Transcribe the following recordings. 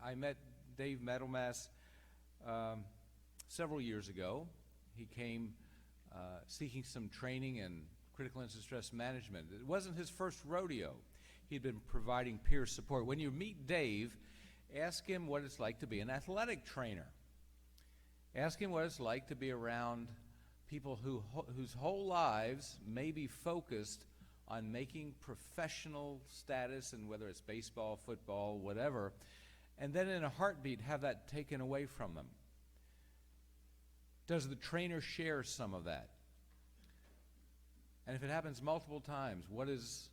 I met Dave Middlemas several years ago. He came seeking some training in critical incident stress management. It wasn't his first rodeo. He'd been providing peer support. When you meet Dave, ask him what it's like to be an athletic trainer. Ask him what it's like to be around people whose whole lives may be focused on making professional status, and whether it's baseball, football, whatever, and then in a heartbeat have that taken away from them. Does the trainer share some of that? And if it happens multiple times, what is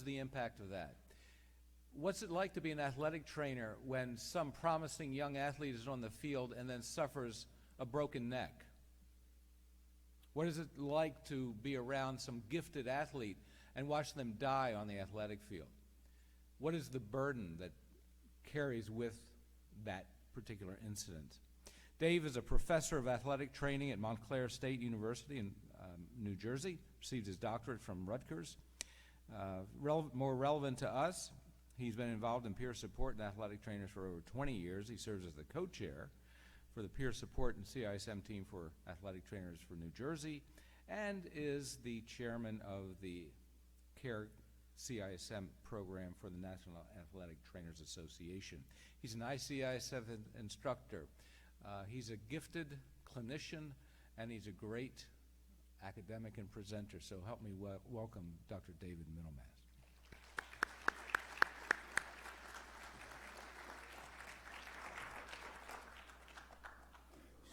the impact of that? What's it like to be an athletic trainer when some promising young athlete is on the field and then suffers a broken neck? What is it like to be around some gifted athlete and watch them die on the athletic field? What is the burden that carries with that particular incident? Dave is a professor of athletic training at Montclair State University in New Jersey, received his doctorate from Rutgers. More relevant to us, he's been involved in peer support and athletic trainers for over 20 years. He serves as the co-chair for the peer support and CISM team for athletic trainers for New Jersey, and is the chairman of the CARE CISM program for the National Athletic Trainers Association. He's an ICISM instructor. He's a gifted clinician, and he's a great academic and presenter. So help me welcome Dr. David Middlemas.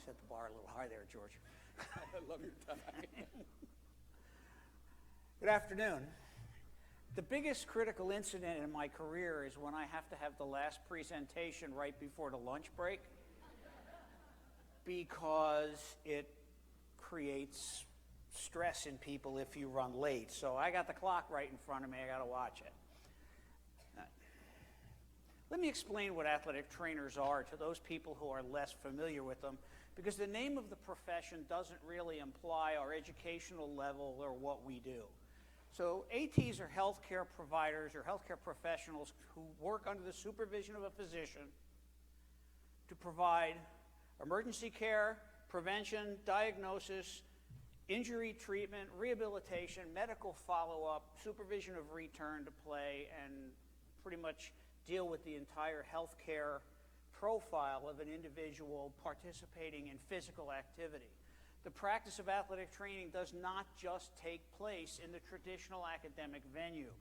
Set the bar a little high there, George. I love your tie. Good afternoon. The biggest critical incident in my career is when I have to have the last presentation right before the lunch break, because it creates stress in people if you run late. So I got the clock right in front of me. I got to watch it. Let me explain what athletic trainers are to those people who are less familiar with them, because the name of the profession doesn't really imply our educational level or what we do. So ATs are healthcare providers or healthcare professionals who work under the supervision of a physician to provide emergency care, prevention, diagnosis, injury treatment, rehabilitation, medical follow-up, supervision of return to play, and pretty much deal with the entire healthcare profile of an individual participating in physical activity. The practice of athletic training does not just take place in the traditional academic venue.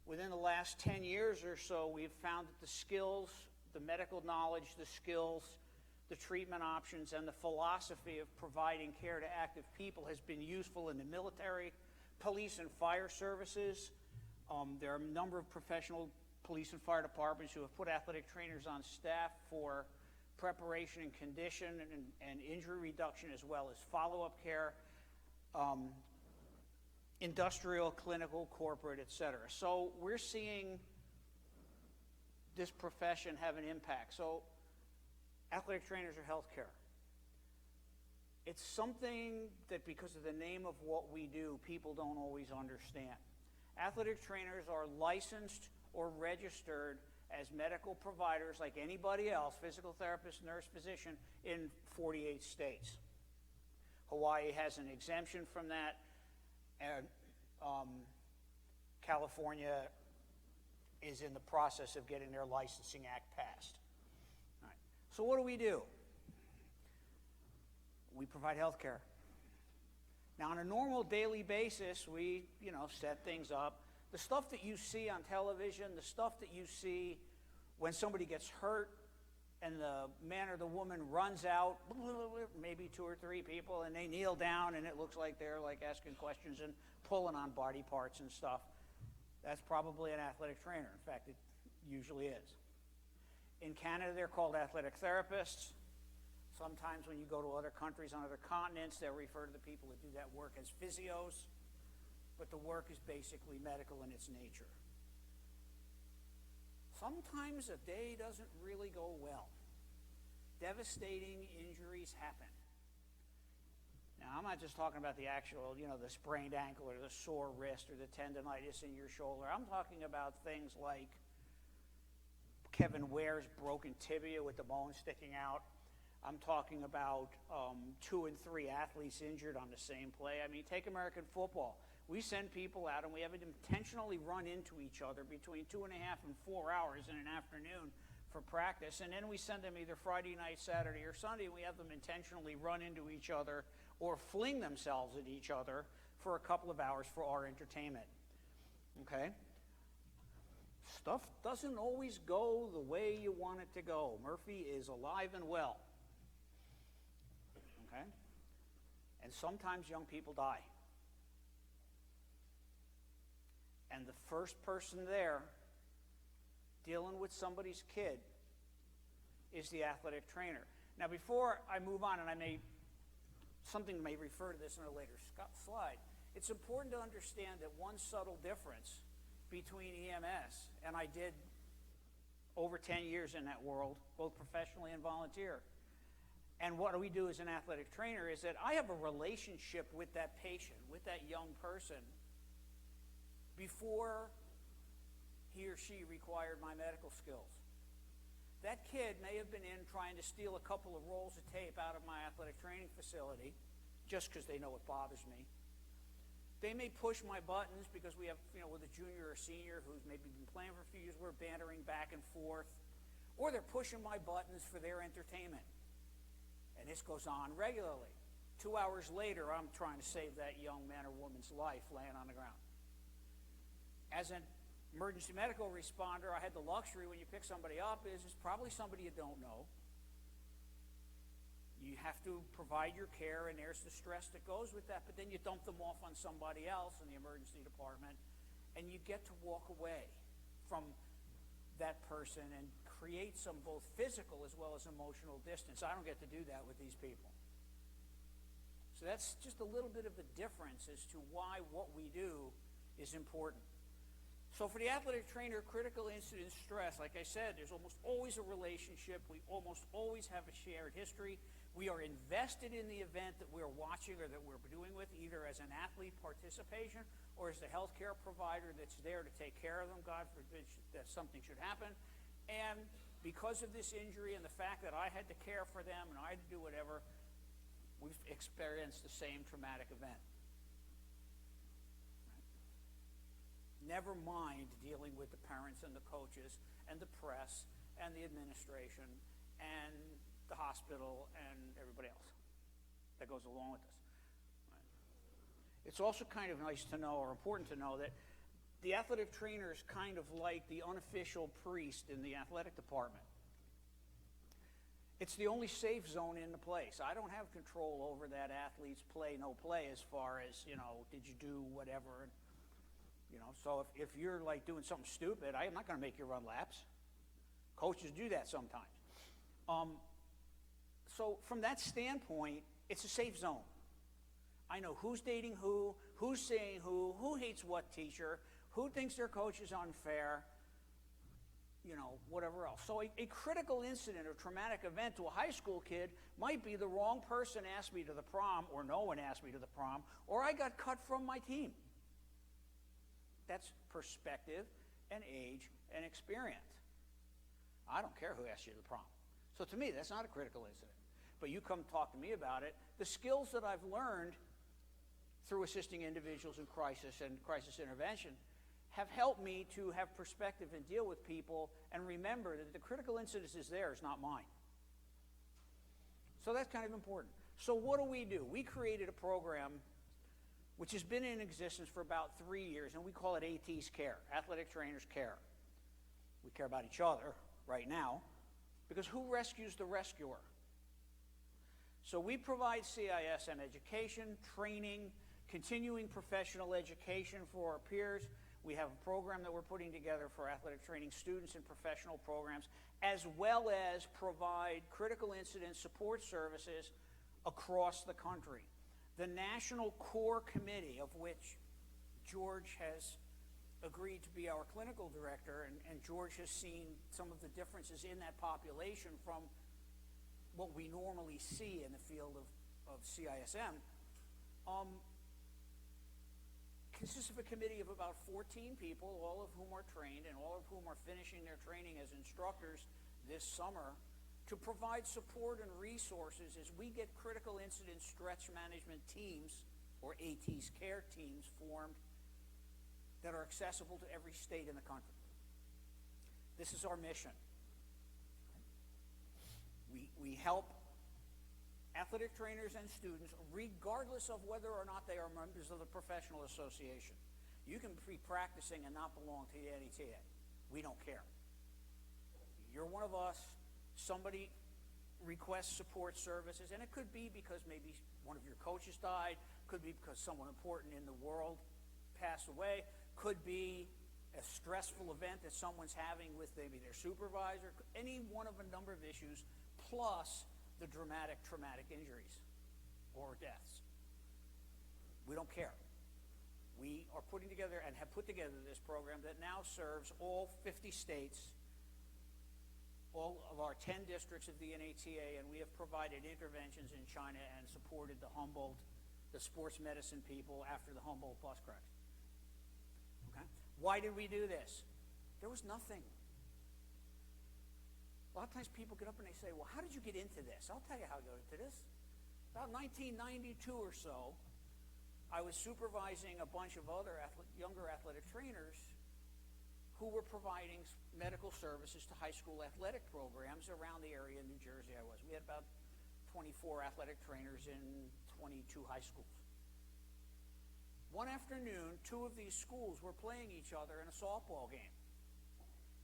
Within the last 10 years or so, we've found that the skills, the medical knowledge, the skills, the treatment options, and the philosophy of providing care to active people has been useful in the military, police and fire services. There are a number of professional police and fire departments who have put athletic trainers on staff for preparation and condition and injury reduction, as well as follow-up care, industrial, clinical, corporate, et cetera. So we're seeing this profession have an impact. So athletic trainers are healthcare. It's something that, because of the name of what we do, people don't always understand. Athletic trainers are licensed or registered as medical providers like anybody else, physical therapist, nurse, physician, in 48 states. Hawaii has an exemption from that, and California is in the process of getting their licensing act passed. All right. So what do? We provide health care. Now, on a normal daily basis, we set things up. The stuff that you see on television, the stuff that you see when somebody gets hurt and the man or the woman runs out, maybe 2 or 3 people, and they kneel down and it looks like they're like asking questions and pulling on body parts and stuff, that's probably an athletic trainer. In fact, it usually is. In Canada, they're called athletic therapists. Sometimes when you go to other countries on other continents, they'll refer to the people that do that work as physios. But the work is basically medical in its nature. Sometimes a day doesn't really go well. Devastating injuries happen. Now, I'm not just talking about the actual, the sprained ankle or the sore wrist or the tendonitis in your shoulder. I'm talking about things like Kevin Ware's broken tibia with the bone sticking out. I'm talking about 2 and 3 athletes injured on the same play. I mean, take American football. We send people out and we have them intentionally run into each other between 2.5 and 4 hours in an afternoon for practice, and then we send them either Friday night, Saturday, or Sunday, and we have them intentionally run into each other or fling themselves at each other for a couple of hours for our entertainment. Okay? Stuff doesn't always go the way you want it to go. Murphy is alive and well. Okay? And sometimes young people die. And the first person there dealing with somebody's kid is the athletic trainer. Now, before I move on, and something may refer to this in a later slide, it's important to understand that one subtle difference between EMS, and I did over 10 years in that world, both professionally and volunteer, and what we do as an athletic trainer is that I have a relationship with that patient, with that young person, before he or she required my medical skills. That kid may have been in trying to steal a couple of rolls of tape out of my athletic training facility just because they know it bothers me. They may push my buttons because we have, with a junior or senior who's maybe been playing for a few years, we're bantering back and forth. Or they're pushing my buttons for their entertainment. And this goes on regularly. 2 hours later, I'm trying to save that young man or woman's life laying on the ground. As an emergency medical responder, I had the luxury when you pick somebody up is it's probably somebody you don't know. You have to provide your care, and there's the stress that goes with that, but then you dump them off on somebody else in the emergency department, and you get to walk away from that person and create some both physical as well as emotional distance. I don't get to do that with these people. So that's just a little bit of the difference as to why what we do is important. So for the athletic trainer, critical incident stress, like I said, there's almost always a relationship. We almost always have a shared history. We are invested in the event that we're watching or that we're doing with, either as an athlete participation or as the healthcare provider that's there to take care of them. God forbid that something should happen. And because of this injury and the fact that I had to care for them and I had to do whatever, we've experienced the same traumatic event. Never mind dealing with the parents and the coaches and the press and the administration and the hospital and everybody else that goes along with this. Right. It's also kind of nice to know, or important to know, that the athletic trainer is kind of like the unofficial priest in the athletic department. It's the only safe zone in the place. I don't have control over that athlete's play, no play, as far as, did you do whatever. So if you're like doing something stupid, I'm not going to make you run laps. Coaches do that sometimes. So from that standpoint, it's a safe zone. I know who's dating who's saying who hates what teacher, who thinks their coach is unfair, whatever else. So a critical incident or traumatic event to a high school kid might be the wrong person asked me to the prom, or no one asked me to the prom, or I got cut from my team. That's perspective and age and experience. I don't care who asked you to the prom. So to me, that's not a critical incident. But you come talk to me about it. The skills that I've learned through assisting individuals in crisis and crisis intervention have helped me to have perspective and deal with people and remember that the critical incident is theirs, not mine. So that's kind of important. So what do? We created a program which has been in existence for about 3 years, and we call it ATs Care, Athletic Trainers Care. We care about each other right now, because who rescues the rescuer? So we provide CISM education, training, continuing professional education for our peers. We have a program that we're putting together for athletic training students in professional programs, as well as provide critical incident support services across the country. The National Core Committee, of which George has agreed to be our clinical director, and George has seen some of the differences in that population from what we normally see in the field of CISM, consists of a committee of about 14 people, all of whom are trained and all of whom are finishing their training as instructors this summer, to provide support and resources as we get critical incident stress management teams, or ATs Care teams, formed that are accessible to every state in the country. This is our mission. We help athletic trainers and students, regardless of whether or not they are members of the professional association. You can be practicing and not belong to the NATA. We don't care. You're one of us. Somebody requests support services, and it could be because maybe one of your coaches died, could be because someone important in the world passed away, could be a stressful event that someone's having with maybe their supervisor, any one of a number of issues, plus the traumatic injuries or deaths. We don't care. We are putting together and have put together this program that now serves all 50 states, all of our 10 districts of the NATA, and we have provided interventions in China and supported the Humboldt, the sports medicine people after the Humboldt bus crash. Okay? Why did we do this? There was nothing. A lot of times people get up and they say, well, how did you get into this? I'll tell you how I got into this. About 1992 or so, I was supervising a bunch of other younger athletic trainers who were providing medical services to high school athletic programs around the area in New Jersey I was. We had about 24 athletic trainers in 22 high schools. One afternoon, two of these schools were playing each other in a softball game.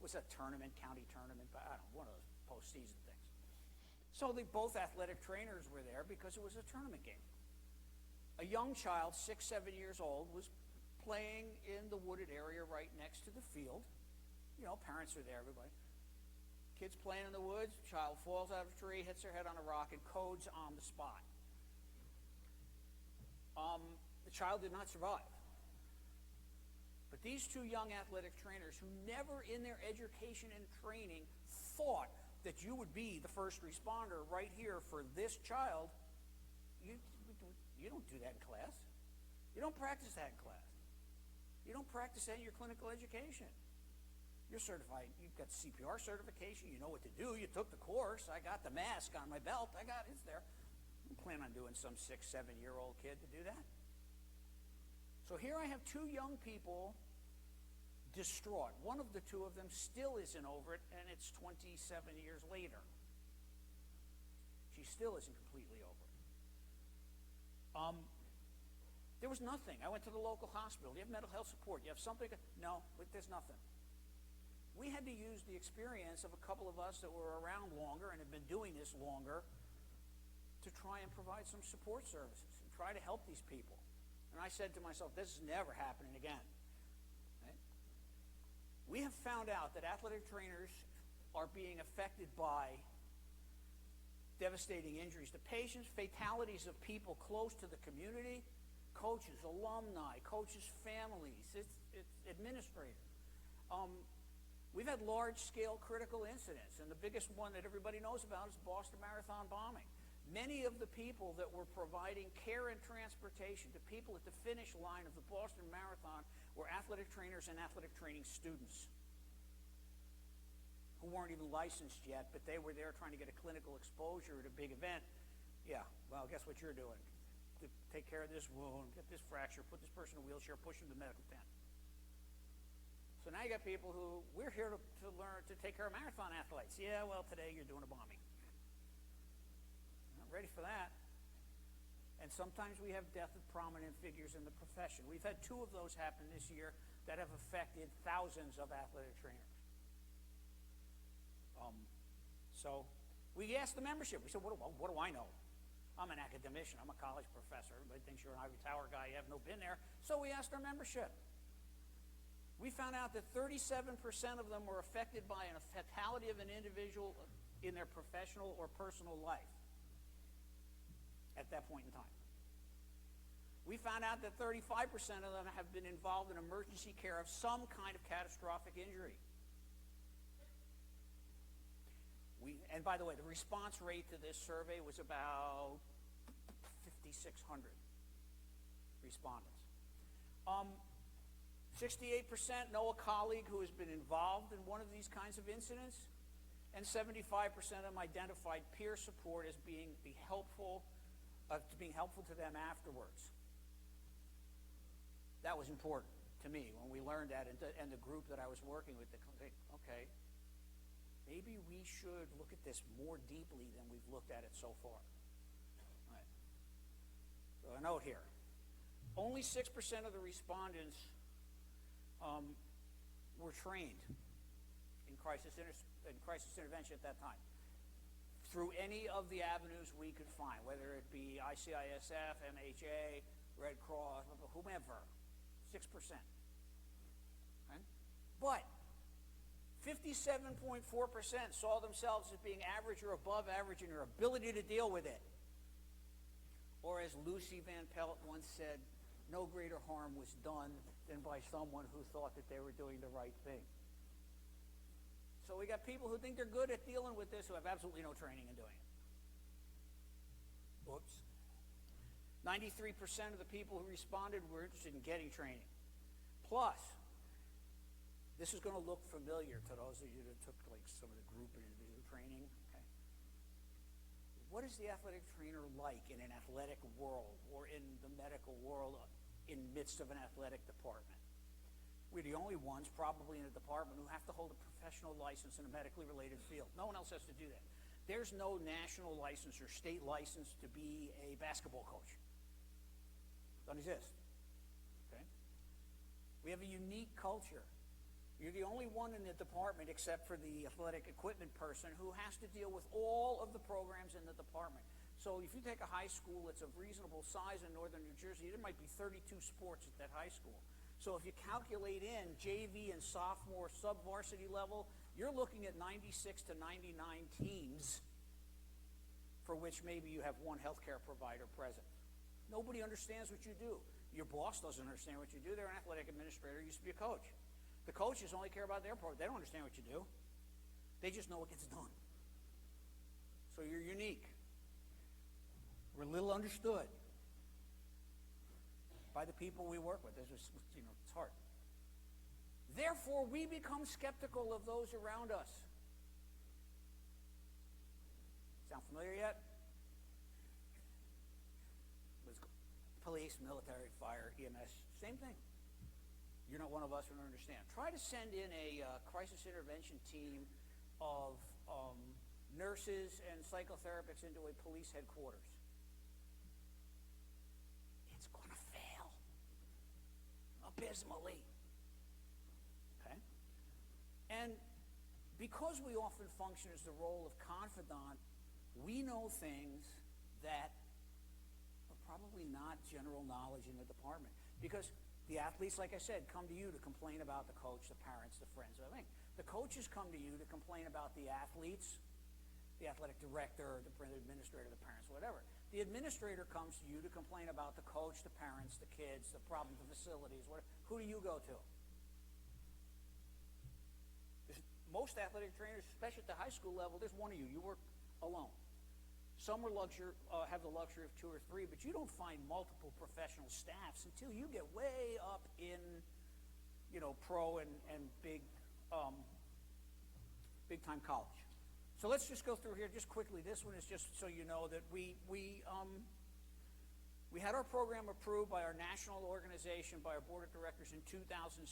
It was a tournament, county tournament, but I don't know, one of those postseason things. So both athletic trainers were there because it was a tournament game. A young child, 6, 7 years old, was playing in the wooded area right next to the field. You know, parents are there, everybody. Kids playing in the woods, child falls out of a tree, hits their head on a rock, and codes on the spot. The child did not survive. But these two young athletic trainers who never in their education and training thought that you would be the first responder right here for this child, you don't do that in class. You don't practice that in class. You don't practice that in your clinical education. You're certified. You've got CPR certification. You know what to do. You took the course. I got the mask on my belt. It's there. I don't plan on doing some 6, 7-year-old kid to do that. So here I have two young people distraught. One of the two of them still isn't over it, and it's 27 years later. She still isn't completely over it. There was nothing. I went to the local hospital. Do you have mental health support? Do you have something? No, but there's nothing. We had to use the experience of a couple of us that were around longer and have been doing this longer to try and provide some support services and try to help these people. And I said to myself, this is never happening again. Right? We have found out that athletic trainers are being affected by devastating injuries to patients, fatalities of people close to the community, coaches, alumni, coaches' families, it's administrators. We've had large-scale critical incidents, and the biggest one that everybody knows about is the Boston Marathon bombing. Many of the people that were providing care and transportation to people at the finish line of the Boston Marathon were athletic trainers and athletic training students who weren't even licensed yet, but they were there trying to get a clinical exposure at a big event. Yeah, well, guess what you're doing? To take care of this wound, get this fracture, put this person in a wheelchair, push them to the medical tent. So now you got people who, we're here to learn to take care of marathon athletes. Yeah, well, today you're doing a bombing. Not ready for that. And sometimes we have death of prominent figures in the profession. We've had 2 of those happen this year that have affected thousands of athletic trainers. So we asked the membership. We said, what do I know? I'm an academician. I'm a college professor. Everybody thinks you're an Ivy Tower guy. You have no been there. So we asked our membership. We found out that 37% of them were affected by a fatality of an individual in their professional or personal life at that point in time. We found out that 35% of them have been involved in emergency care of some kind of catastrophic injury. And by the way, the response rate to this survey was about 5,600 respondents. 68% know a colleague who has been involved in one of these kinds of incidents, and 75% of them identified peer support as being helpful to them afterwards. That was important to me when we learned that, and the group that I was working with, okay, maybe we should look at this more deeply than we've looked at it so far. All right. So a note here. Only 6% of the respondents were trained in crisis intervention at that time through any of the avenues we could find, whether it be ICISF, MHA, Red Cross, whomever, 6%. Okay? But 57.4% saw themselves as being average or above average in their ability to deal with it. Or as Lucy Van Pelt once said, no greater harm was done than by someone who thought that they were doing the right thing. So we got people who think they're good at dealing with this who have absolutely no training in doing it. Oops. 93% of the people who responded were interested in getting training. Plus, this is going to look familiar to those of you that took like some of the group and individual training. Okay. What is the athletic trainer like in an athletic world or in the medical world in midst of an athletic department? We're the only ones probably in a department who have to hold a professional license in a medically related field. No one else has to do that. There's no national license or state license to be a basketball coach. Doesn't exist. Okay? We have a unique culture. You're the only one in the department, except for the athletic equipment person, who has to deal with all of the programs in the department. So if you take a high school that's of reasonable size in northern New Jersey, there might be 32 sports at that high school. So if you calculate in JV and sophomore sub-varsity level, you're looking at 96 to 99 teams for which maybe you have one healthcare provider present. Nobody understands what you do. Your boss doesn't understand what you do. They're an athletic administrator, used to be a coach. The coaches only care about their program. They don't understand what you do. They just know what gets done. So you're unique. We're little understood by the people we work with. It's hard. Therefore, we become skeptical of those around us. Sound familiar yet? Police, military, fire, EMS, same thing. You're not one of us who don't understand. Try to send in a crisis intervention team of nurses and psychotherapists into a police headquarters. It's going to fail abysmally. Okay? And because we often function as the role of confidant, we know things that are probably not general knowledge in the department. Because the athletes, like I said, come to you to complain about the coach, the parents, the friends, everything. The coaches come to you to complain about the athletes, the athletic director, the administrator, the parents, whatever. The administrator comes to you to complain about the coach, the parents, the kids, the problems, the facilities, whatever. Who do you go to? Most athletic trainers, especially at the high school level, there's one of you. You work alone. Some have the luxury of 2 or 3, but you don't find multiple professional staffs until you get way up in, pro and big time college. So let's just go through here just quickly. This one is just so you know that we had our program approved by our national organization, by our board of directors in 2016.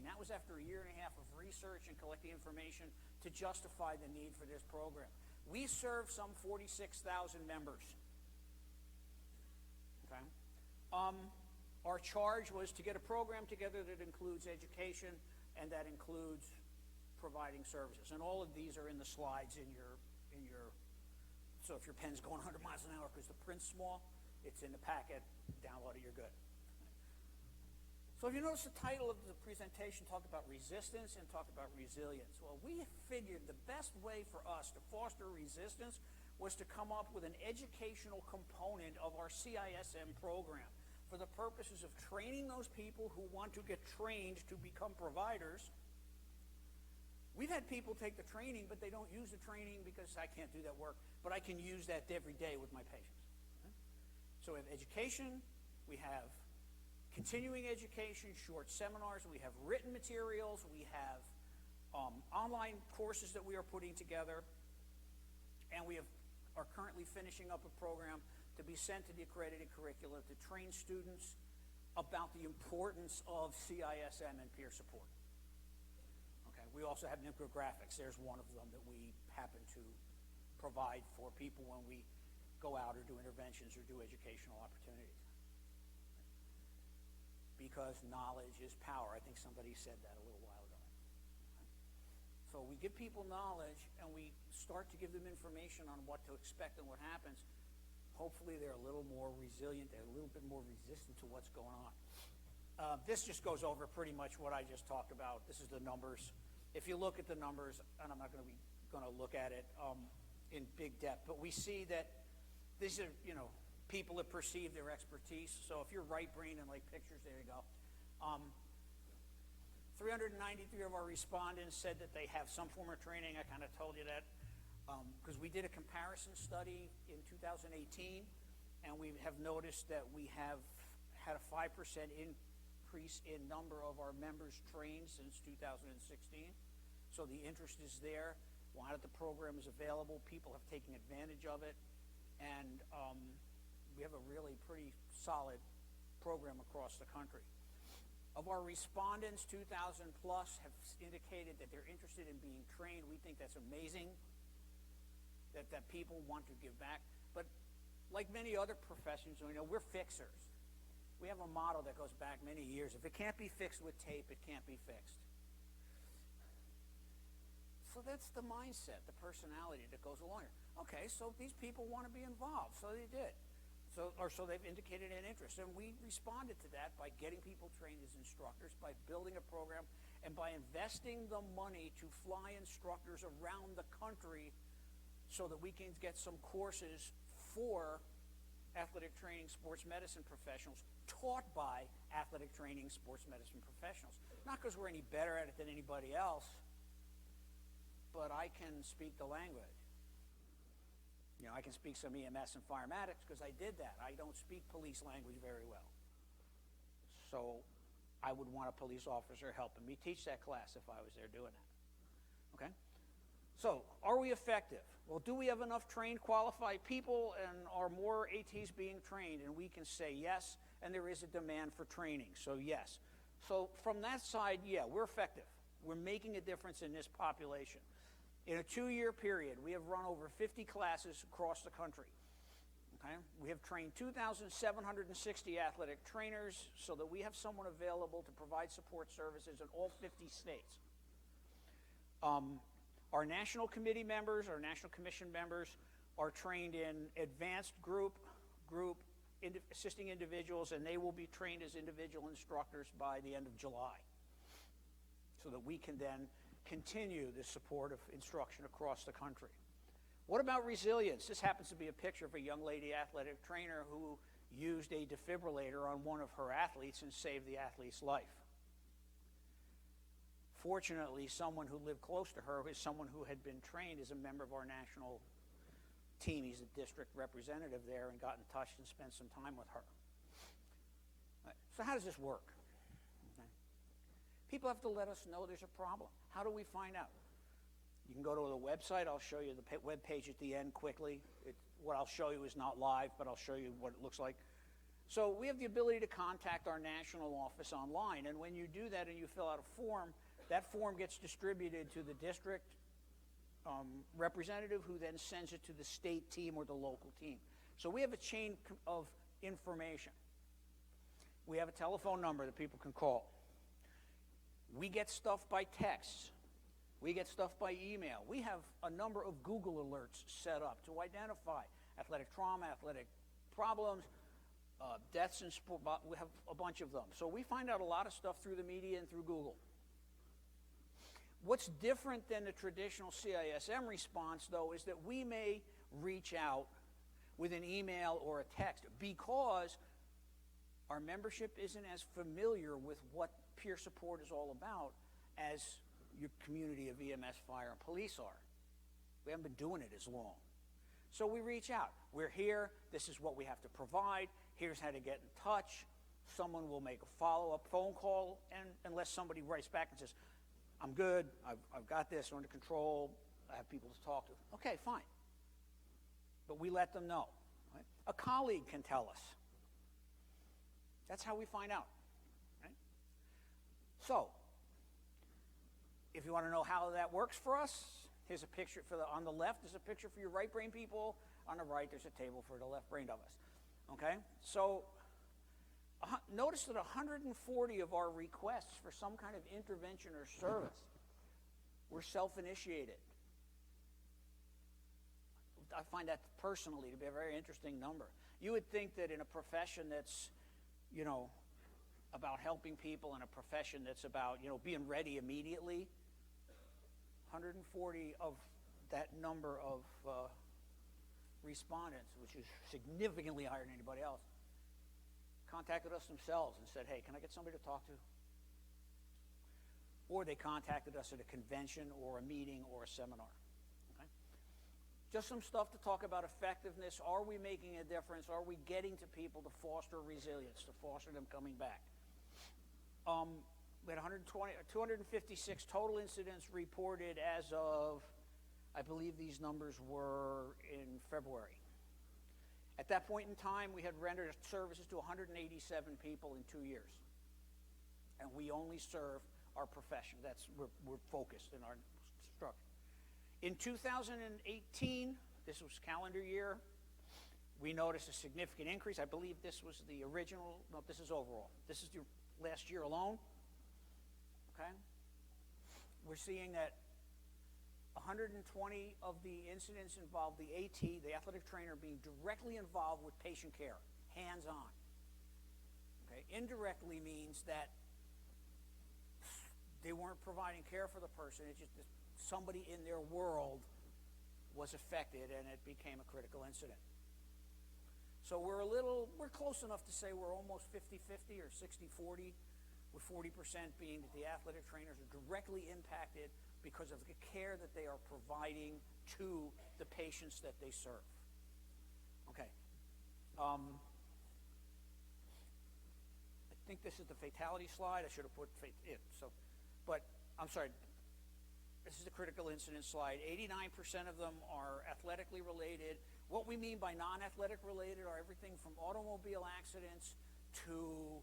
That was after a year and a half of research and collecting information to justify the need for this program. We serve some 46,000 members. Okay. Our charge was to get a program together that includes education and that includes providing services. And all of these are in the slides in your. So if your pen's going 100 miles an hour because the print's small, it's in the packet. Download it. You're good. So if you notice, the title of the presentation talked about resistance and talked about resilience. Well, we figured the best way for us to foster resistance was to come up with an educational component of our CISM program for the purposes of training those people who want to get trained to become providers. We've had people take the training, but they don't use the training because I can't do that work, but I can use that every day with my patients. Okay? So we have education, we have continuing education, short seminars, we have written materials, we have online courses that we are putting together, and we are currently finishing up a program to be sent to the accredited curricula to train students about the importance of CISM and peer support. Okay, we also have infographics. There's one of them that we happen to provide for people when we go out or do interventions or do educational opportunities. Because knowledge is power. I think somebody said that a little while ago. So we give people knowledge and we start to give them information on what to expect and what happens. Hopefully they're a little more resilient, they're a little bit more resistant to what's going on. This just goes over pretty much what I just talked about. This is the numbers. If you look at the numbers, and I'm not going to look at it in big depth, but we see that these are, people that perceive their expertise. So if you're right brain and like pictures, there you go. 393 of our respondents said that they have some form of training. I kind of told you that because we did a comparison study in 2018, and we have noticed that we have had a 5% increase in number of our members trained since 2016. So the interest is there. A lot of the program is available. People have taken advantage of it, and we have a really pretty solid program across the country. Of our respondents, 2,000 plus have indicated that they're interested in being trained. We think that's amazing, that people want to give back. But like many other professions, we're fixers. We have a motto that goes back many years. If it can't be fixed with tape, it can't be fixed. So that's the mindset, the personality that goes along here. Okay, so these people want to be involved, so they did. So they've indicated an interest, and we responded to that by getting people trained as instructors, by building a program, and by investing the money to fly instructors around the country so that we can get some courses for athletic training sports medicine professionals taught by athletic training sports medicine professionals. Not because we're any better at it than anybody else, but I can speak the language. I can speak some EMS and firematics because I did that. I don't speak police language very well. So I would want a police officer helping me teach that class if I was there doing that. Okay? So are we effective? Well, do we have enough trained, qualified people, and are more ATs being trained? And we can say yes, and there is a demand for training, so yes. So from that side, yeah, we're effective. We're making a difference in this population. In a 2-year period, we have run over 50 classes across the country. Okay? We have trained 2,760 athletic trainers so that we have someone available to provide support services in all 50 states. Our national committee members, our national commission members are trained in advanced group assisting individuals, and they will be trained as individual instructors by the end of July so that we can then continue the support of instruction across the country. What about resilience? This happens to be a picture of a young lady athletic trainer who used a defibrillator on one of her athletes and saved the athlete's life. Fortunately, someone who lived close to her is someone who had been trained as a member of our national team. He's a district representative there and got in touch and spent some time with her. So how does this work? Okay. People have to let us know there's a problem. How do we find out? You can go to the website. I'll show you the web page at the end quickly. What I'll show you is not live, but I'll show you what it looks like. So we have the ability to contact our national office online, and when you do that and you fill out a form, that form gets distributed to the district representative, who then sends it to the state team or the local team. So we have a chain of information. We have a telephone number that people can call. We get stuff by text. We get stuff by email. We have a number of Google alerts set up to identify athletic trauma, athletic problems, deaths in sport. We have a bunch of them. So we find out a lot of stuff through the media and through Google. What's different than the traditional CISM response, though, is that we may reach out with an email or a text because our membership isn't as familiar with what peer support is all about as your community of EMS, fire, and police are. We haven't been doing it as long. So we reach out. We're here. This is what we have to provide. Here's how to get in touch. someone will make a follow-up phone call, and unless somebody writes back and says, I'm good, I've got this under control, I have people to talk to. Okay, fine. But we let them know. Right? A colleague can tell us. That's how we find out. Right? So, if you want to know how that works for us, here's a picture on the left is a picture for your right brain people. On the right, there's a table for the left brain of us. Okay? So, notice that 140 of our requests for some kind of intervention or service were self-initiated. I find that personally to be a very interesting number. You would think that in a profession that's, about helping people, and a profession that's about, being ready immediately, 140 of that number of respondents, which is significantly higher than anybody else, contacted us themselves and said, hey, can I get somebody to talk to? Or they contacted us at a convention or a meeting or a seminar. Okay? Just some stuff to talk about effectiveness. Are we making a difference? Are we getting to people to foster resilience, to foster them coming back? We had 256 total incidents reported as of, I believe these numbers were in February. At that point in time, we had rendered services to 187 people in 2 years. And we only serve our profession. We're focused in our structure. In 2018, this was calendar year, we noticed a significant increase. I believe this was the original, no, this is overall. This is the last year alone. Okay? We're seeing that 120 of the incidents involved the AT, the athletic trainer, being directly involved with patient care, hands-on. Okay? Indirectly means that they weren't providing care for the person. It's just that somebody in their world was affected, and it became a critical incident. So we're close enough to say we're almost 50-50 or 60-40, with 40% being that the athletic trainers are directly impacted because of the care that they are providing to the patients that they serve. Okay. I think this is the fatality slide. I should have put it. But I'm sorry. This is the critical incident slide. 89% of them are athletically related. What we mean by non-athletic related are everything from automobile accidents to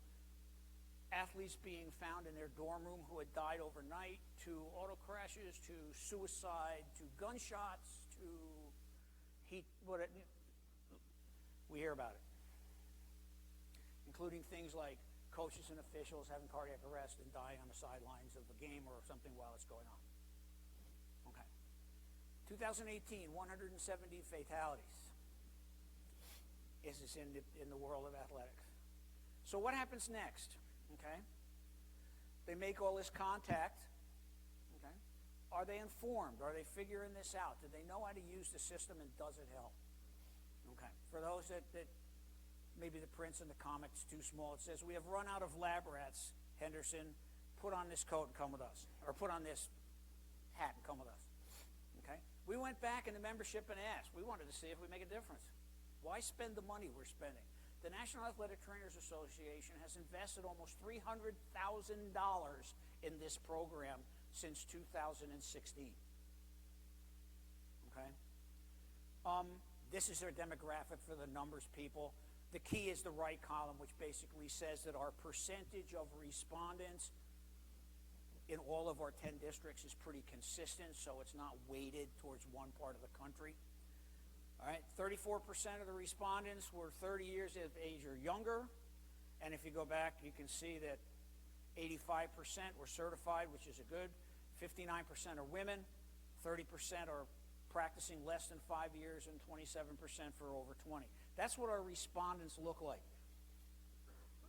athletes being found in their dorm room who had died overnight, to auto crashes, to suicide, to gunshots, to we hear about it. Including things like coaches and officials having cardiac arrest and dying on the sidelines of a game or something while it's going on. Okay. 2018, 170 fatalities. This is in the world of athletics. So what happens next? Okay. They make all this contact. Okay. Are they informed? Are they figuring this out? Do they know how to use the system, and does it help? Okay. For those that maybe the prints in the comic's too small, it says, we have run out of lab rats, Henderson. Put on this coat and come with us. Or put on this hat and come with us. Okay. We went back in the membership and asked. We wanted to see if we make a difference. Why spend the money we're spending? The National Athletic Trainers Association has invested almost $300,000 in this program since 2016. Okay? This is their demographic for the numbers people. The key is the right column, which basically says that our percentage of respondents in all of our 10 districts is pretty consistent, so it's not weighted towards one part of the country. All right, 34% of the respondents were 30 years of age or younger. And if you go back, you can see that 85% were certified, which is a good. 59% are women. 30% are practicing less than 5 years, and 27% for over 20. That's what our respondents look like.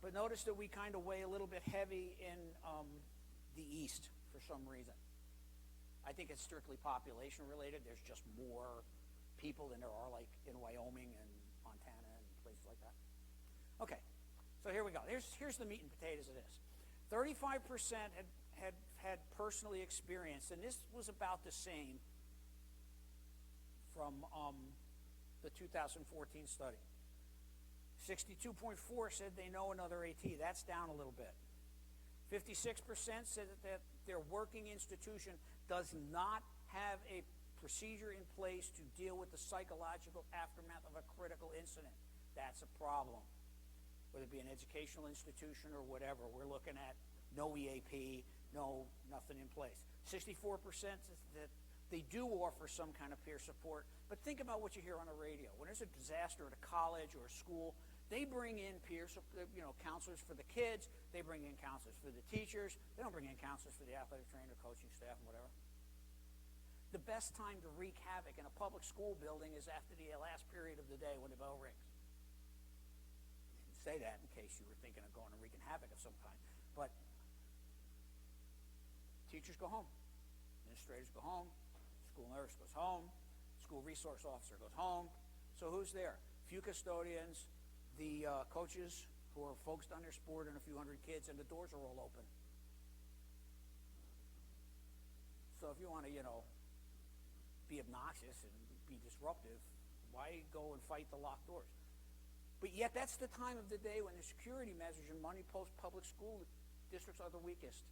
But notice that we kind of weigh a little bit heavy in the East for some reason. I think it's strictly population related. There's just more people than there are like in Wyoming and Montana and places like that. Okay, so here we go. Here's the meat and potatoes of this. 35% had personally experienced, and this was about the same from the 2014 study. 62.4 said they know another AT. That's down a little bit. 56% said that their working institution does not have a procedure in place to deal with the psychological aftermath of a critical incident. That's a problem. Whether it be an educational institution or whatever, we're looking at no EAP, nothing in place. 64% says that they do offer some kind of peer support, but think about what you hear on the radio. When there's a disaster at a college or a school, they bring in counselors for the kids, they bring in counselors for the teachers, they don't bring in counselors for the athletic trainer, coaching staff, and whatever. The best time to wreak havoc in a public school building is after the last period of the day when the bell rings. I didn't say that in case you were thinking of going and wreaking havoc of some kind, but teachers go home, administrators go home, school nurse goes home, school resource officer goes home. So who's there? Few custodians, the coaches who are focused on their sport, and a few hundred kids, and the doors are all open. So if you want to, be obnoxious and be disruptive, why go and fight the locked doors? But yet that's the time of the day when the security measures in money post public school districts are the weakest.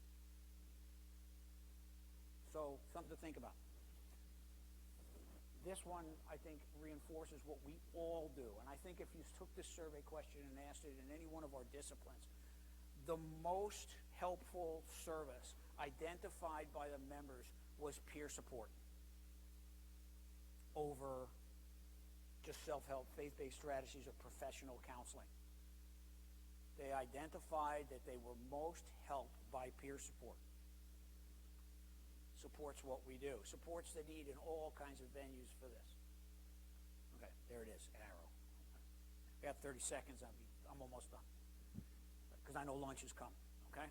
So something to think about. This one, I think, reinforces what we all do. And I think if you took this survey question and asked it in any one of our disciplines, the most helpful service identified by the members was peer support over just self-help, faith-based strategies, or professional counseling. They identified that they were most helped by peer support. Support's what we do. Support's the need in all kinds of venues for this. Okay, there it is, an arrow. We have 30 seconds. I'm almost done. Because I know lunch is coming, okay?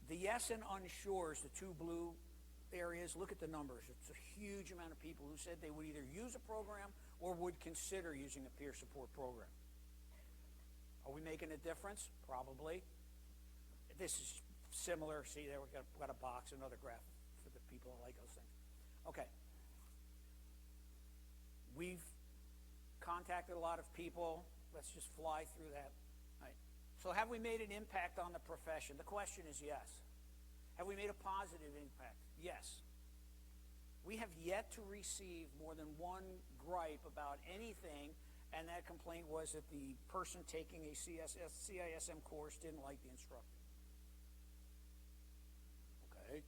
The yes and unsure's, the two blue areas, look at the numbers. It's a huge amount of people who said they would either use a program or would consider using a peer support program. Are we making a difference? Probably. This is similar. See there, we've got a box, another graph for the people that like those things. Okay. We've contacted a lot of people. Let's just fly through that. All right. So have we made an impact on the profession? The question is yes. Have we made a positive impact? Yes. We have yet to receive more than one gripe about anything, and that complaint was that the person taking a CISM course didn't like the instructor. Okay.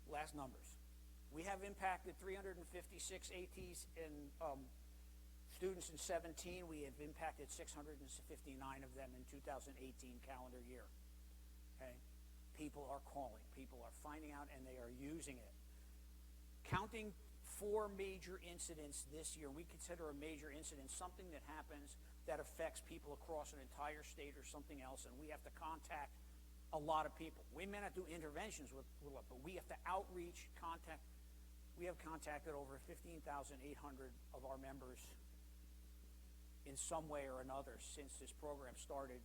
Last numbers. We have impacted 356 ATs in students in 17. We have impacted 659 of them in 2018 calendar year. Okay? People are calling. People are finding out, and they are using it. Counting 4 major incidents this year, we consider a major incident something that happens that affects people across an entire state or something else, and we have to contact a lot of people. We may not do interventions with but we have to outreach, contact. We have contacted over 15,800 of our members in some way or another since this program started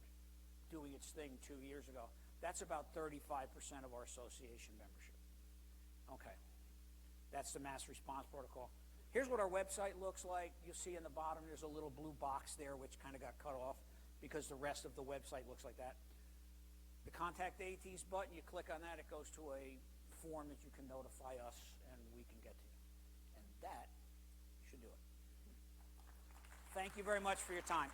doing its thing 2 years ago. That's about 35% of our association membership. Okay. That's the mass response protocol. Here's what our website looks like. You'll see in the bottom there's a little blue box there which kind of got cut off because the rest of the website looks like that. The Contact ATs button, you click on that, it goes to a form that you can notify us and we can get to you. And that should do it. Thank you very much for your time.